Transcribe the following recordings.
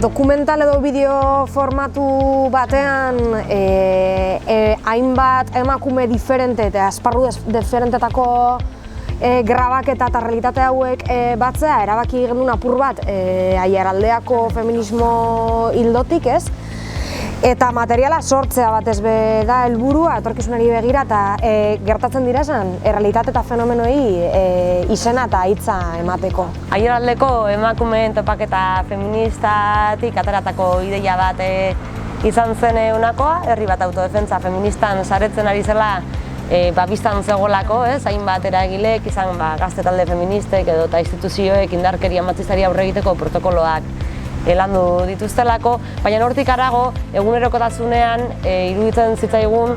Dokumental edo bideo formatu batean hainbat emakume diferente eta esparru diferentetako grabaketa eta realitate hauek batzea erabaki genuen apur bat Aiaraldeako feminismo ildotik, ez? Eta materiala sortzea batez be da helburua etorkizunari begira eta gertatzen direzen errealitate eta fenomenoei izena eta hitza emateko. Aiaraldeko emakumeen topaketa feministatik ateratako ideia bat izan zen honakoa, herri bat autodefentsa feministan saretzen ari zela biztan zegoelako, hainbat eragilek, izan gazte talde feministek edo eta instituzioek indarkeria matxistari aurre egiteko protokoloak landu dituztelako, baina hortik harago egunerokotasunean iruditzen zitzaigun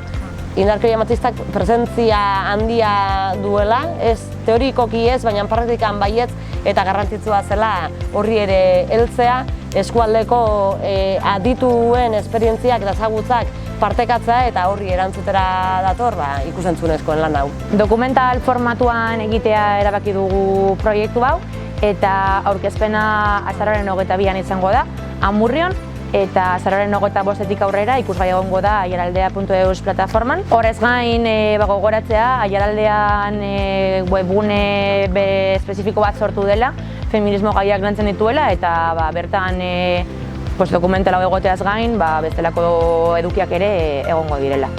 indarkeria matxistak presentzia handia duela, ez teorikoki ez, baina praktikan baietz eta garrantzitsua zela horri ere heltzea, eskualdeko adituen esperientziak eta ezagutzak partekatzea eta horri erantzutera dator ikusentzunezkoen lan hau. Dokumental formatuan egitea erabaki dugu proiektu hau eta aurkezpena azaroaren 22an izango da Amurrion eta azaroaren 25etik aurrera ikusgai egongo da aiaraldea.eus plataforman. Horrez gain gogoratzea Aiaraldean webgune espezifiko bat sortu dela, feminismo gaiak lantzen dituela eta bertan dokumental hau egoteaz gain bestelako edukiak ere egongo direla.